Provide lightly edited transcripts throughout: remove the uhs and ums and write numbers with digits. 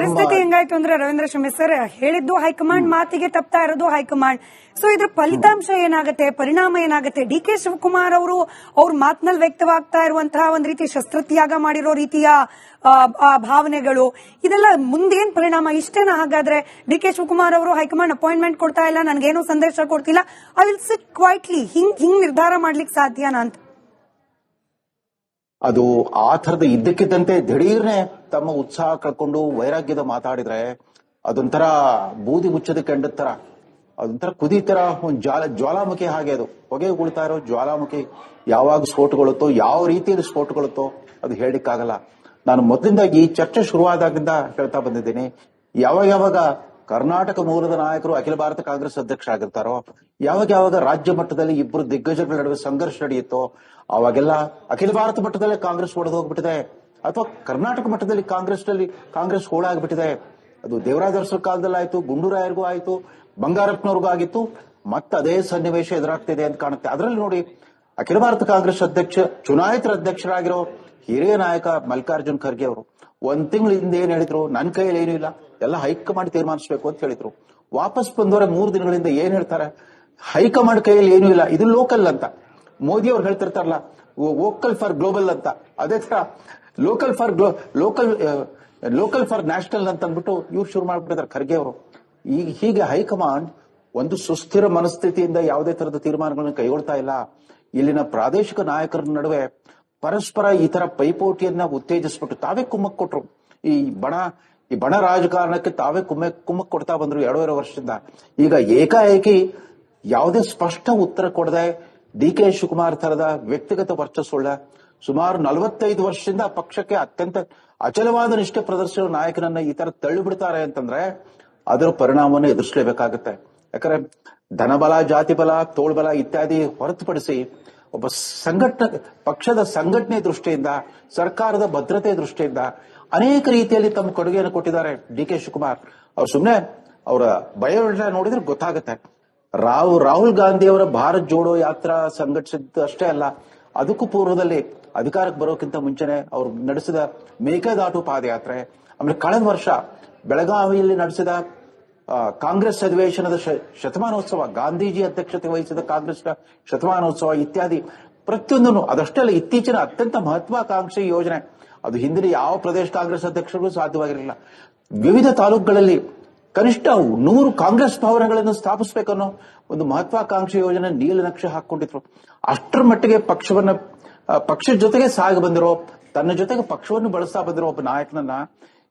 ಪರಿಸ್ಥಿತಿ ಹೆಂಗಾಯ್ತು ಅಂದ್ರೆ ರವೀಂದ್ರ ಶಮಿ ಸರ್ ಹೇಳಿದ್ದು ಹೈಕಮಾಂಡ್ ಮಾತಿಗೆ ತಪ್ತಾ ಇರೋದು ಹೈಕಮಾಂಡ್. ಸೊ ಇದ್ರ ಫಲಿತಾಂಶ ಏನಾಗುತ್ತೆ, ಪರಿಣಾಮ ಏನಾಗುತ್ತೆ? ಡಿ ಕೆ ಶಿವಕುಮಾರ್ ಅವರು ಅವ್ರ ಮಾತಿನಲ್ಲಿ ವ್ಯಕ್ತವಾಗ್ತಾ ಇರುವಂತಹ ಒಂದ್ ರೀತಿ ಶಸ್ತ್ರತ್ಯಾಗ ಮಾಡಿರೋ ರೀತಿಯ ಭಾವನೆಗಳು, ಇದೆಲ್ಲ ಮುಂದೇನ್ ಪರಿಣಾಮ? ಇಷ್ಟೇನಾ ಹಾಗಾದ್ರೆ ಡಿ ಕೆ ಶಿವಕುಮಾರ್ ಅವರು ಹೈಕಮಾಂಡ್ ಅಪಾಯಿಂಟ್ಮೆಂಟ್ ಕೊಡ್ತಾ ಇಲ್ಲ, ನನ್ಗೇನು ಸಂದೇಶ ಕೊಡ್ತಿಲ್ಲ, ಐ ವಿಲ್ ಸಿಟ್ ಕ್ವೈಟ್ಲಿ, ಹಿಂಗ್ ನಿರ್ಧಾರ ಮಾಡ್ಲಿಕ್ಕೆ ಸಾಧ್ಯನಾ ಅಂತ? ಅದು ಆ ಥರದ ಇದ್ದಕ್ಕಿದ್ದಂತೆ ದಿಢೀರ್ನೆ ತಮ್ಮ ಉತ್ಸಾಹ ಕಳ್ಕೊಂಡು ವೈರಾಗ್ಯದ ಮಾತಾಡಿದ್ರೆ ಅದೊಂಥರ ಬೂದಿ ಮುಚ್ಚದ ಕೆಂಡದ ತರ, ಅದೊಂಥರ ಕುದಿತರ ಒಂದು ಜ್ವಾಲಾಮುಖಿ ಹಾಗೆ. ಅದು ಹೊಗೆ ಉಗುಳ್ತಾ ಇರೋ ಜ್ವಾಲಾಮುಖಿ ಯಾವಾಗ ಸ್ಫೋಟಗೊಳ್ಳುತ್ತೋ, ಯಾವ ರೀತಿಯಲ್ಲಿ ಸ್ಫೋಟಗೊಳ್ಳುತ್ತೋ ಅದು ಹೇಳಿಕ್ಕಾಗಲ್ಲ. ನಾನು ಮೊದಲಿಂದ ಈ ಚರ್ಚೆ ಶುರುವಾದಾಗಿಂದ ಹೇಳ್ತಾ ಬಂದಿದ್ದೀನಿ, ಯಾವಾಗ ಕರ್ನಾಟಕ ಮೂಲದ ನಾಯಕರು ಅಖಿಲ ಭಾರತ ಕಾಂಗ್ರೆಸ್ ಅಧ್ಯಕ್ಷ ಆಗಿರ್ತಾರೋ, ಯಾವಾಗ ರಾಜ್ಯ ಮಟ್ಟದಲ್ಲಿ ಇಬ್ಬರು ದಿಗ್ಗಜಗಳ ನಡುವೆ ಸಂಘರ್ಷ ನಡೆಯುತ್ತೋ, ಅವಾಗೆಲ್ಲ ಅಖಿಲ ಭಾರತ ಮಟ್ಟದಲ್ಲೇ ಕಾಂಗ್ರೆಸ್ ಒಡೆದು ಹೋಗ್ಬಿಟ್ಟಿದೆ, ಅಥವಾ ಕರ್ನಾಟಕ ಮಟ್ಟದಲ್ಲಿ ಕಾಂಗ್ರೆಸ್ ಹೋಳಾಗ್ಬಿಟ್ಟಿದೆ. ಅದು ದೇವರಾಜ ಅರಸರ ಕಾಲದಲ್ಲಾಯ್ತು, ಗುಂಡೂರಾಯರ್ಗೂ ಆಯ್ತು, ಬಂಗಾರಪ್ಪನವ್ರಿಗೂ ಆಗಿತ್ತು, ಮತ್ತೆ ಅದೇ ಸನ್ನಿವೇಶ ಎದುರಾಗ್ತಿದೆ ಅಂತ ಕಾಣುತ್ತೆ. ಅದರಲ್ಲಿ ನೋಡಿ, ಅಖಿಲ ಭಾರತ ಕಾಂಗ್ರೆಸ್ ಚುನಾಯಿತರ ಅಧ್ಯಕ್ಷರಾಗಿರೋ ಹಿರಿಯ ನಾಯಕ ಮಲ್ಲಿಕಾರ್ಜುನ್ ಖರ್ಗೆ ಅವರು ಒಂದ್ ತಿಂಗಳ ಹಿಂದೆ ಏನ್ ಹೇಳಿದ್ರು, ನನ್ನ ಕೈಯಲ್ಲಿ ಏನೂ ಇಲ್ಲ, ಎಲ್ಲ ಹೈಕಮಾಂಡ್ ತೀರ್ಮಾನಿಸಬೇಕು ಅಂತ ಹೇಳಿದ್ರು. ವಾಪಸ್ ಬಂದವರೆ 3 ದಿನಗಳಿಂದ ಏನ್ ಹೇಳ್ತಾರೆ, ಹೈಕಮಾಂಡ್ ಕೈಯಲ್ಲಿ ಏನೂ ಇಲ್ಲ, ಇದು ಲೋಕಲ್ ಅಂತ. ಮೋದಿ ಅವ್ರು ಹೇಳ್ತಿರ್ತಾರಲ್ಲ, ವೋಕಲ್ ಫಾರ್ ಗ್ಲೋಬಲ್ ಅಂತ, ಅದೇ ತರ ಲೋಕಲ್ ಫಾರ್ ನ್ಯಾಷನಲ್ ಅಂತ ಅಂದ್ಬಿಟ್ಟು ಇವ್ರು ಶುರು ಮಾಡ್ಬಿಟ್ಟಿದ್ದಾರೆ ಖರ್ಗೆ ಅವರು. ಹೀಗೆ ಹೈಕಮಾಂಡ್ ಒಂದು ಸುಸ್ಥಿರ ಮನಸ್ಥಿತಿಯಿಂದ ಯಾವುದೇ ತರದ ತೀರ್ಮಾನಗಳನ್ನು ಕೈಗೊಳ್ತಾ ಇಲ್ಲ. ಇಲ್ಲಿನ ಪ್ರಾದೇಶಿಕ ನಾಯಕರ ನಡುವೆ ಪರಸ್ಪರ ಈ ತರ ಪೈಪೋಟಿಯನ್ನ ಉತ್ತೇಜಿಸ್ಬಿಟ್ಟು ತಾವೇ ಕುಮ್ಮಕ್ ಕೊಟ್ರು. ಈ ಬಣ ರಾಜಕಾರಣಕ್ಕೆ ತಾವೇ ಕುಮ್ಮಕ್ ಕೊಡ್ತಾ ಬಂದ್ರು 2.5 ವರ್ಷದಿಂದ. ಈಗ ಏಕಾಏಕಿ ಯಾವುದೇ ಸ್ಪಷ್ಟ ಉತ್ತರ ಕೊಡದೆ ಡಿ ಕೆ ಶಿವಕುಮಾರ್ ತರದ ವ್ಯಕ್ತಿಗತ ವರ್ಚಸ್ಸುಳ್ಳ ಸುಮಾರು 45 ವರ್ಷದಿಂದ ಪಕ್ಷಕ್ಕೆ ಅತ್ಯಂತ ಅಚಲವಾದ ನಿಷ್ಠೆ ಪ್ರದರ್ಶಿಸುವ ನಾಯಕನನ್ನ ಈ ತರ ತಳ್ಳಿ ಬಿಡ್ತಾರೆ ಅಂತಂದ್ರೆ ಅದರ ಪರಿಣಾಮವನ್ನು ಎದುರಿಸಲೇಬೇಕಾಗುತ್ತೆ. ಯಾಕಂದ್ರೆ ಧನಬಲ, ಜಾತಿ ಬಲ, ತೋಳ್ಬಲ ಇತ್ಯಾದಿ ಹೊರತುಪಡಿಸಿ ಒಬ್ಬ ಪಕ್ಷದ ಸಂಘಟನೆ ದೃಷ್ಟಿಯಿಂದ, ಸರ್ಕಾರದ ಭದ್ರತೆ ದೃಷ್ಟಿಯಿಂದ ಅನೇಕ ರೀತಿಯಲ್ಲಿ ತಮ್ಮ ಕೊಡುಗೆಯನ್ನು ಕೊಟ್ಟಿದ್ದಾರೆ ಡಿ ಕೆ ಶಿವಕುಮಾರ್. ಅವ್ರು ಸುಮ್ಮನೆ ಅವರ ಬಯೋಡೇಟಾ ನೋಡಿದ್ರೆ ಗೊತ್ತಾಗುತ್ತೆ. ರಾಹುಲ್ ಗಾಂಧಿ ಅವರ ಭಾರತ್ ಜೋಡೋ ಯಾತ್ರಾ ಸಂಘಟಿಸಿದ್ದು ಅಷ್ಟೇ ಅಲ್ಲ, ಅದಕ್ಕೂ ಪೂರ್ವದಲ್ಲಿ ಅಧಿಕಾರಕ್ಕೆ ಬರೋಕ್ಕಿಂತ ಮುಂಚೆನೆ ಅವರು ನಡೆಸಿದ ಮೇಕೆದಾಟು ಪಾದಯಾತ್ರೆ, ಆಮೇಲೆ ಕಳೆದ ವರ್ಷ ಬೆಳಗಾವಿಯಲ್ಲಿ ನಡೆಸಿದ ಕಾಂಗ್ರೆಸ್ ಅಧಿವೇಶನದ ಶತಮಾನೋತ್ಸವ, ಗಾಂಧೀಜಿ ಅಧ್ಯಕ್ಷತೆ ವಹಿಸಿದ ಕಾಂಗ್ರೆಸ್ ಶತಮಾನೋತ್ಸವ ಇತ್ಯಾದಿ ಪ್ರತಿಯೊಂದನ್ನು, ಅದಷ್ಟೇ ಅಲ್ಲ, ಇತ್ತೀಚಿನ ಅತ್ಯಂತ ಮಹತ್ವಾಕಾಂಕ್ಷಿ ಯೋಜನೆ, ಅದು ಹಿಂದಿನ ಯಾವ ಪ್ರದೇಶ ಕಾಂಗ್ರೆಸ್ ಅಧ್ಯಕ್ಷರಿಗೂ ಸಾಧ್ಯವಾಗಿರಲಿಲ್ಲ. ವಿವಿಧ ತಾಲೂಕುಗಳಲ್ಲಿ ಕನಿಷ್ಠ 100 ಕಾಂಗ್ರೆಸ್ ಭವನಗಳನ್ನು ಸ್ಥಾಪಿಸಬೇಕನ್ನೋ ಒಂದು ಮಹತ್ವಾಕಾಂಕ್ಷಿ ಯೋಜನೆ ನೀಲನಕ್ಷೆ ಹಾಕೊಂಡಿದ್ರು. ಅಷ್ಟರ ಮಟ್ಟಿಗೆ ಪಕ್ಷದ ಜೊತೆಗೆ ಸಾಗಿ ಬಂದಿರೋ, ತನ್ನ ಜೊತೆಗೆ ಪಕ್ಷವನ್ನು ಬಳಸ್ತಾ ಬಂದಿರೋ ಒಬ್ಬ ನಾಯಕನನ್ನ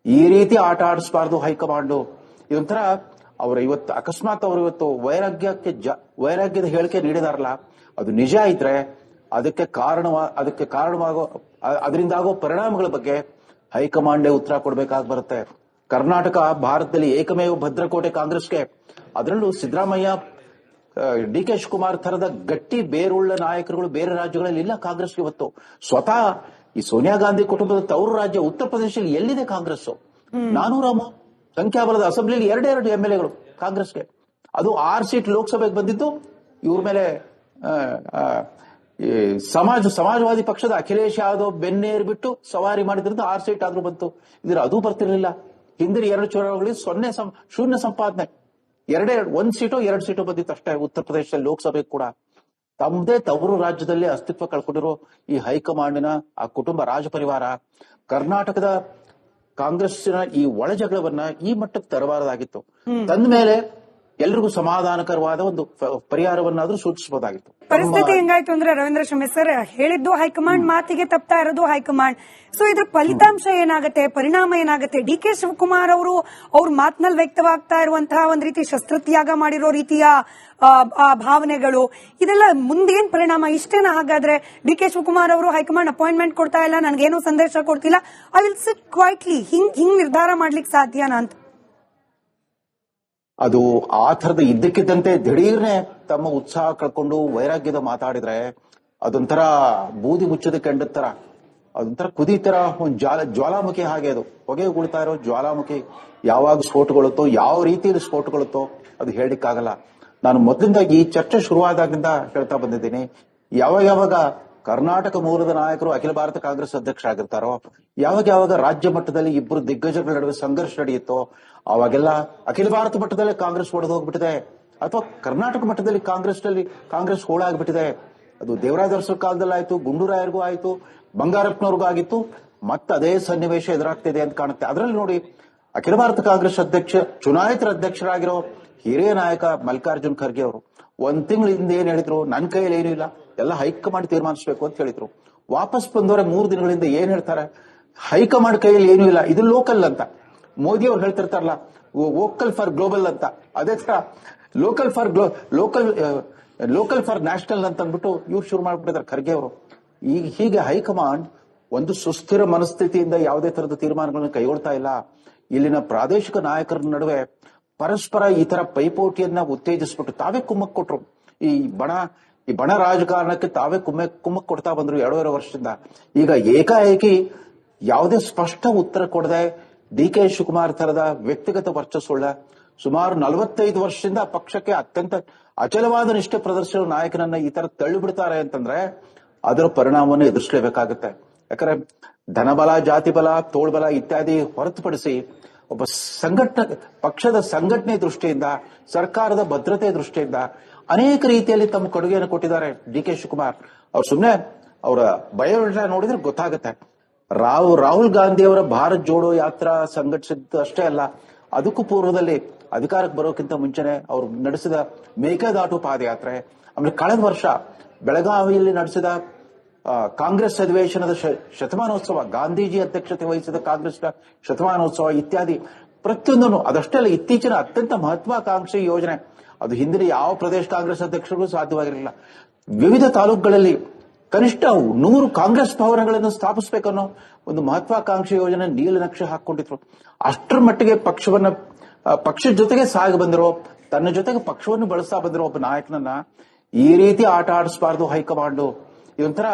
ಈ ರೀತಿ ಆಟ ಆಡಿಸಬಾರ್ದು ಹೈಕಮಾಂಡ್. ಇದೊಂಥರ ಇವತ್ತು ಅಕಸ್ಮಾತ್ ಅವರು ಇವತ್ತು ವೈರಾಗ್ಯದ ಹೇಳಿಕೆ ನೀಡಿದಾರಲ್ಲ, ಅದು ನಿಜ ಇದ್ರೆ ಅದಕ್ಕೆ ಕಾರಣವಾಗೋ ಅದರಿಂದ ಆಗೋ ಪರಿಣಾಮಗಳ ಬಗ್ಗೆ ಹೈಕಮಾಂಡೇ ಉತ್ತರ ಕೊಡಬೇಕಾಗಿ ಬರುತ್ತೆ. ಕರ್ನಾಟಕ ಭಾರತದಲ್ಲಿ ಏಕಮೇವ ಭದ್ರಕೋಟೆ ಕಾಂಗ್ರೆಸ್ಗೆ, ಅದರಲ್ಲೂ ಸಿದ್ದರಾಮಯ್ಯ, ಡಿ ಕೆ ಶಿವಕುಮಾರ್ ತರದ ಗಟ್ಟಿ ಬೇರುಳ್ಳ ನಾಯಕರುಗಳು ಬೇರೆ ರಾಜ್ಯಗಳಲ್ಲಿ ಇಲ್ಲ ಕಾಂಗ್ರೆಸ್ಗೆ. ಇವತ್ತು ಸ್ವತಃ ಈ ಸೋನಿಯಾ ಗಾಂಧಿ ಕುಟುಂಬದ ತವರು ರಾಜ್ಯ ಉತ್ತರ ಪ್ರದೇಶದಲ್ಲಿ ಎಲ್ಲಿದೆ ಕಾಂಗ್ರೆಸ್? 400 ಸಂಖ್ಯಾಬಲದ ಅಸೆಂಬ್ಲಿಯಲ್ಲಿ 2 MLAಗಳು ಕಾಂಗ್ರೆಸ್ಗೆ. ಅದು 6 ಸೀಟ್ ಲೋಕಸಭೆಗೆ ಬಂದಿದ್ದು ಇವ್ರ ಮೇಲೆ ಸಮಾಜವಾದಿ ಪಕ್ಷದ ಅಖಿಲೇಶ್ ಯಾದವ್ ಬೆನ್ನೇರ್ ಬಿಟ್ಟು ಸವಾರಿ ಮಾಡಿದ್ರಿಂದ 6 ಸೀಟ್ ಆದ್ರೂ ಬಂತು. ಅದು ಬರ್ತಿರ್ಲಿಲ್ಲ. ಹಿಂದಿನ 2 ಚುನಾವಣೆಗಳಲ್ಲಿ ಶೂನ್ಯ ಸಂಪಾದನೆ, 1 ಸೀಟೋ 2 ಸೀಟೋ ಬಂದಿತ್ತು ಅಷ್ಟೇ ಉತ್ತರ ಪ್ರದೇಶದಲ್ಲಿ ಲೋಕಸಭೆಗೆ ಕೂಡ. ತಮ್ಮದೇ ತವರು ರಾಜ್ಯದಲ್ಲಿ ಅಸ್ತಿತ್ವ ಕಳ್ಕೊಂಡಿರೋ ಈ ಹೈಕಮಾಂಡಿನ ಆ ಕುಟುಂಬ ರಾಜಪರಿವಾರ ಕರ್ನಾಟಕದ ಕಾಂಗ್ರೆಸ್ಸಿನ ಈ ಒಳ ಜಗಳವನ್ನ ಈ ಮಟ್ಟಕ್ಕೆ ತರಬಾರದಾಗಿತ್ತು. ತಂದ ಮೇಲೆ ಎಲ್ರಿಗೂ ಸಮಾಧಾನಕರವಾದ ಒಂದು ಪರಿಹಾರವನ್ನಾದ್ರೂ ಸೂಚಿಸಬಹುದಾಗಿತ್ತು. ಪರಿಸ್ಥಿತಿ ಹೆಂಗಾಯ್ತು ಅಂದ್ರೆ ರವೀಂದ್ರ ಶಮಿ ಸರ್ ಹೇಳಿದ್ದು ಹೈಕಮಾಂಡ್ ಮಾತಿಗೆ ತಪ್ತಾ ಇರೋದು ಹೈಕಮಾಂಡ್. ಸೊ ಇದ್ರ ಫಲಿತಾಂಶ ಏನಾಗುತ್ತೆ, ಪರಿಣಾಮ ಏನಾಗುತ್ತೆ? ಡಿ ಕೆ ಶಿವಕುಮಾರ್ ಅವರು ಅವ್ರ ಮಾತಿನಲ್ಲಿ ವ್ಯಕ್ತವಾಗ್ತಾ ಇರುವಂತಹ ಒಂದ್ ರೀತಿ ಶಸ್ತ್ರತ್ಯಾಗ ಮಾಡಿರೋ ರೀತಿಯ ಭಾವನೆಗಳು, ಇದೆಲ್ಲ ಮುಂದೇನ್ ಪರಿಣಾಮ? ಇಷ್ಟೇನಾ ಹಾಗಾದ್ರೆ ಡಿ ಕೆ ಶಿವಕುಮಾರ್ ಅವರು ಹೈಕಮಾಂಡ್ ಅಪಾಯಿಂಟ್ಮೆಂಟ್ ಕೊಡ್ತಾ ಇಲ್ಲ, ನನ್ಗೇನು ಸಂದೇಶ ಕೊಡ್ತಿಲ್ಲ, ಐ ವಿಲ್ ಸಿಟ್ ಕ್ವೈಟ್ಲಿ, ಹಿಂಗ್ ನಿರ್ಧಾರ ಮಾಡ್ಲಿಕ್ಕೆ ಸಾಧ್ಯನಾ ಅಂತ? ಅದು ಆ ಥರದ ಇದ್ದಕ್ಕಿದ್ದಂತೆ ದಿಢೀರ್ನೆ ತಮ್ಮ ಉತ್ಸಾಹ ಕಳ್ಕೊಂಡು ವೈರಾಗ್ಯದ ಮಾತಾಡಿದ್ರೆ ಅದೊಂಥರ ಬೂದಿ ಮುಚ್ಚದ ಕೆಂಡದ ತರ, ಅದೊಂಥರ ಕುದಿತರ ಒಂದು ಜ್ವಾಲಾಮುಖಿ ಹಾಗೆ. ಅದು ಹೊಗೆ ಉಗುಳ್ತಾ ಇರೋ ಜ್ವಾಲಾಮುಖಿ ಯಾವಾಗ ಸ್ಫೋಟಗೊಳ್ಳುತ್ತೋ, ಯಾವ ರೀತಿಯಲ್ಲಿ ಸ್ಫೋಟಗೊಳ್ಳುತ್ತೋ ಅದು ಹೇಳಿಕ್ಕಾಗಲ್ಲ. ನಾನು ಮೊದಲಿಂದ ಈ ಚರ್ಚೆ ಶುರುವಾದಾಗಿಂದ ಹೇಳ್ತಾ ಬಂದಿದ್ದೀನಿ, ಯಾವಾಗ ಕರ್ನಾಟಕ ಮೂಲದ ನಾಯಕರು ಅಖಿಲ ಭಾರತ ಕಾಂಗ್ರೆಸ್ ಅಧ್ಯಕ್ಷರಾಗಿರ್ತಾರೋ, ಯಾವಾಗ ರಾಜ್ಯ ಮಟ್ಟದಲ್ಲಿ ಇಬ್ಬರು ದಿಗ್ಗಜಗಳ ನಡುವೆ ಸಂಘರ್ಷ ನಡೆಯುತ್ತೋ ಅವಾಗೆಲ್ಲ ಅಖಿಲ ಭಾರತ ಮಟ್ಟದಲ್ಲಿ ಕಾಂಗ್ರೆಸ್ ಒಡೆದು ಹೋಗ್ಬಿಟ್ಟಿದೆ, ಅಥವಾ ಕರ್ನಾಟಕ ಮಟ್ಟದಲ್ಲಿ ಕಾಂಗ್ರೆಸ್ ಹೋಳಾಗ್ಬಿಟ್ಟಿದೆ. ಅದು ದೇವರಾಜ ಅರಸರ ಕಾಲದಲ್ಲಿ ಆಯ್ತು, ಗುಂಡೂರಾಯರ್ಗೂ ಆಯ್ತು, ಬಂಗಾರಪ್ಪನವ್ರಿಗೂ ಆಗಿತ್ತು. ಮತ್ತೆ ಅದೇ ಸನ್ನಿವೇಶ ಎದುರಾಗ್ತಿದೆ ಅಂತ ಕಾಣುತ್ತೆ. ಅದರಲ್ಲಿ ನೋಡಿ, ಅಖಿಲ ಭಾರತ ಕಾಂಗ್ರೆಸ್ ಚುನಾಯಿತರ ಅಧ್ಯಕ್ಷರಾಗಿರೋ ಹಿರಿಯ ನಾಯಕ ಮಲ್ಲಿಕಾರ್ಜುನ್ ಖರ್ಗೆ ಅವರು ಒಂದ್ ತಿಂಗಳ ಹಿಂದೆ ಏನ್ ಹೇಳಿದ್ರು, ನನ್ನ ಕೈಯಲ್ಲಿ ಏನೂ ಇಲ್ಲ, ಎಲ್ಲ ಹೈಕಮಾಂಡ್ ತೀರ್ಮಾನಿಸಬೇಕು ಅಂತ ಹೇಳಿದ್ರು. ವಾಪಸ್ ಬಂದವರೆ 3 ದಿನಗಳಿಂದ ಏನ್ ಹೇಳ್ತಾರೆ, ಹೈಕಮಾಂಡ್ ಕೈಯಲ್ಲಿ ಏನೂ ಇಲ್ಲ, ಇದು ಲೋಕಲ್ ಅಂತ. ಮೋದಿ ಅವ್ರು ಹೇಳ್ತಿರ್ತಾರಲ್ಲ, ವೋಕಲ್ ಫಾರ್ ಗ್ಲೋಬಲ್ ಅಂತ, ಅದೇ ತರ ಲೋಕಲ್ ಫಾರ್ ನ್ಯಾಷನಲ್ ಅಂತ ಅಂದ್ಬಿಟ್ಟು ಇವ್ರು ಶುರು ಮಾಡ್ಬಿಟ್ಟಿದ್ದಾರೆ ಖರ್ಗೆ ಅವರು. ಹೀಗೆ ಹೈಕಮಾಂಡ್ ಒಂದು ಸುಸ್ಥಿರ ಮನಸ್ಥಿತಿಯಿಂದ ಯಾವುದೇ ತರದ ತೀರ್ಮಾನಗಳನ್ನು ಕೈಗೊಳ್ತಾ ಇಲ್ಲ. ಇಲ್ಲಿನ ಪ್ರಾದೇಶಿಕ ನಾಯಕರ ನಡುವೆ ಪರಸ್ಪರ ಈ ತರ ಪೈಪೋಟಿಯನ್ನ ಉತ್ತೇಜಿಸ್ಬಿಟ್ಟು ತಾವೇ ಕುಮ್ಮಕ್ ಕೊಟ್ರು. ಈ ಬಣ ರಾಜಕಾರಣಕ್ಕೆ ತಾವೇ ಕುಮ್ಮಕ್ ಕೊಡ್ತಾ ಬಂದ್ರು 2.5 ವರ್ಷದಿಂದ. ಈಗ ಏಕಾಏಕಿ ಯಾವುದೇ ಸ್ಪಷ್ಟ ಉತ್ತರ ಕೊಡದೆ ಡಿ.ಕೆ. ಶಿವಕುಮಾರ್ ತರದ ವ್ಯಕ್ತಿಗತ ವರ್ಚಸ್ಸುಳ್ಳ ಸುಮಾರು 45 ವರ್ಷದಿಂದ ಪಕ್ಷಕ್ಕೆ ಅತ್ಯಂತ ಅಚಲವಾದ ನಿಷ್ಠೆ ಪ್ರದರ್ಶಿಸುವ ನಾಯಕನನ್ನ ಈ ತರ ತಳ್ಳಿಬಿಡ್ತಾರೆ ಅಂತಂದ್ರೆ ಅದರ ಪರಿಣಾಮವನ್ನು ಎದುರಿಸಲೇಬೇಕಾಗುತ್ತೆ. ಯಾಕಂದ್ರೆ ಧನಬಲ, ಜಾತಿಬಲ, ತೋಳ್ಬಲ ಇತ್ಯಾದಿ ಹೊರತುಪಡಿಸಿ ಒಬ್ಬ ಪಕ್ಷದ ಸಂಘಟನೆ ದೃಷ್ಟಿಯಿಂದ, ಸರ್ಕಾರದ ಭದ್ರತೆ ದೃಷ್ಟಿಯಿಂದ ಅನೇಕ ರೀತಿಯಲ್ಲಿ ತಮ್ಮ ಕೊಡುಗೆಯನ್ನು ಕೊಟ್ಟಿದ್ದಾರೆ ಡಿ.ಕೆ. ಶಿವಕುಮಾರ್. ಅವ್ರು ಸುಮ್ಮನೆ ಅವರ ಬಯೋಡೇಟಾ ನೋಡಿದ್ರೆ ಗೊತ್ತಾಗುತ್ತೆ. ರಾಹುಲ್ ಗಾಂಧಿ ಅವರ ಭಾರತ್ ಜೋಡೋ ಯಾತ್ರಾ ಸಂಘಟಿಸಿದ್ದು ಅಷ್ಟೇ ಅಲ್ಲ, ಅದಕ್ಕೂ ಪೂರ್ವದಲ್ಲಿ ಅಧಿಕಾರಕ್ಕೆ ಬರೋಕ್ಕಿಂತ ಮುಂಚೆನೆ ಅವರು ನಡೆಸಿದ ಮೇಕೆದಾಟು ಪಾದಯಾತ್ರೆ, ಆಮೇಲೆ ಕಳೆದ ವರ್ಷ ಬೆಳಗಾವಿಯಲ್ಲಿ ನಡೆಸಿದ ಕಾಂಗ್ರೆಸ್ ಅಧಿವೇಶನದ ಶತಮಾನೋತ್ಸವ, ಗಾಂಧೀಜಿ ಅಧ್ಯಕ್ಷತೆ ವಹಿಸಿದ ಕಾಂಗ್ರೆಸ್ನ ಶತಮಾನೋತ್ಸವ ಇತ್ಯಾದಿ ಪ್ರತಿಯೊಂದನ್ನು, ಅದಷ್ಟೇ ಅಲ್ಲ, ಇತ್ತೀಚಿನ ಅತ್ಯಂತ ಮಹತ್ವಾಕಾಂಕ್ಷಿ ಯೋಜನೆ, ಅದು ಹಿಂದಿನ ಯಾವ ಪ್ರದೇಶ ಕಾಂಗ್ರೆಸ್ ಅಧ್ಯಕ್ಷರಿಗೂ ಸಾಧ್ಯವಾಗಿರಲಿಲ್ಲ. ವಿವಿಧ ತಾಲೂಕುಗಳಲ್ಲಿ ಕನಿಷ್ಠ 100 ಕಾಂಗ್ರೆಸ್ ಭವನಗಳನ್ನು ಸ್ಥಾಪಿಸಬೇಕನ್ನೋ ಒಂದು ಮಹತ್ವಾಕಾಂಕ್ಷಿ ಯೋಜನೆ ನೀಲನಕ್ಷೆ ಹಾಕೊಂಡಿದ್ರು. ಅಷ್ಟರ ಮಟ್ಟಿಗೆ ಪಕ್ಷದ ಜೊತೆಗೆ ಸಾಗಿ ಬಂದಿರೋ, ತನ್ನ ಜೊತೆಗೆ ಪಕ್ಷವನ್ನು ಬಳಸ್ತಾ ಬಂದಿರೋ ಒಬ್ಬ ನಾಯಕನನ್ನ ಈ ರೀತಿ ಆಟ ಆಡಿಸಬಾರ್ದು ಹೈಕಮಾಂಡ್. ಇದೊಂಥರ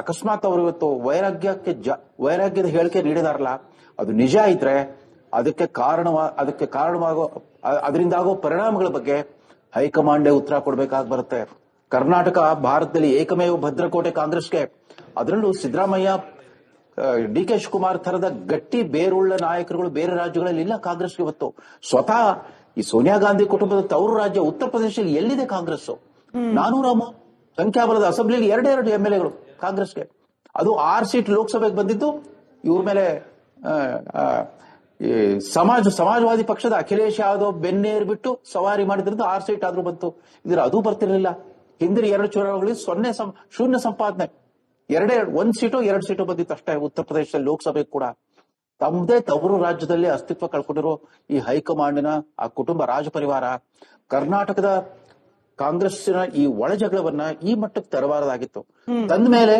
ಅಕಸ್ಮಾತ್ ಅವರು ಇವತ್ತು ವೈರಾಗ್ಯದ ಹೇಳಿಕೆ ನೀಡಿದಾರಲ್ಲ, ಅದು ನಿಜ ಇದ್ರೆ ಅದಕ್ಕೆ ಕಾರಣವಾಗೋ ಅದರಿಂದಾಗೋ ಪರಿಣಾಮಗಳ ಬಗ್ಗೆ ಹೈಕಮಾಂಡೇ ಉತ್ತರ ಕೊಡಬೇಕಾಗಿ ಬರುತ್ತೆ. ಕರ್ನಾಟಕ ಭಾರತದಲ್ಲಿ ಏಕಮೇವ ಭದ್ರಕೋಟೆ ಕಾಂಗ್ರೆಸ್ಗೆ, ಅದರಲ್ಲೂ ಸಿದ್ದರಾಮಯ್ಯ, ಡಿ.ಕೆ. ಶಿವಕುಮಾರ್ ತರದ ಗಟ್ಟಿ ಬೇರುಳ್ಳ ನಾಯಕರುಗಳು ಬೇರೆ ರಾಜ್ಯಗಳಲ್ಲಿ ಇಲ್ಲ ಕಾಂಗ್ರೆಸ್ಗೆ. ಇವತ್ತು ಸ್ವತಃ ಈ ಸೋನಿಯಾ ಗಾಂಧಿ ಕುಟುಂಬದ ತವರು ರಾಜ್ಯ ಉತ್ತರ ಪ್ರದೇಶದಲ್ಲಿ ಎಲ್ಲಿದೆ ಕಾಂಗ್ರೆಸ್? 400 ಸಂಖ್ಯಾಬಲದ ಅಸೆಂಬ್ಲಿಯಲ್ಲಿ 2 MLAಗಳು ಕಾಂಗ್ರೆಸ್ಗೆ. ಅದು 6 ಸೀಟ್ ಲೋಕಸಭೆಗೆ ಬಂದಿದ್ದು. ಇವ್ರ ಮೇಲೆ ಸಮಾಜವಾದಿ ಪಕ್ಷದ ಅಖಿಲೇಶ್ ಯಾದವ್ ಬೆನ್ನೇರ್ ಬಿಟ್ಟು ಸವಾರಿ ಮಾಡಿದ್ರಿಂದ 6 ಸೀಟ್ ಆದ್ರೂ ಬಂತು. ಅದು ಬರ್ತಿರ್ಲಿಲ್ಲ. ಹಿಂದಿನ 2 ಚುನಾವಣೆಗಳಲ್ಲಿ 0 ಸಂಪಾದನೆ, 1 ಸೀಟು 2 ಸೀಟು ಬಂದಿತ್ತು ಅಷ್ಟೇ. ಉತ್ತರ ಪ್ರದೇಶದಲ್ಲಿ ಲೋಕಸಭೆ ಕೂಡ ತಮ್ಮದೇ ತವರು ರಾಜ್ಯದಲ್ಲಿ ಅಸ್ತಿತ್ವ ಕಳ್ಕೊಂಡಿರೋ ಈ ಹೈಕಮಾಂಡಿನ ಆ ಕುಟುಂಬ ರಾಜಪರಿವಾರ ಕರ್ನಾಟಕದ ಕಾಂಗ್ರೆಸ್ಸಿನ ಈ ಒಳ ಜಗಳವನ್ನ ಈ ಮಟ್ಟಕ್ಕೆ ತರಬಾರದಾಗಿತ್ತು. ತಂದ ಮೇಲೆ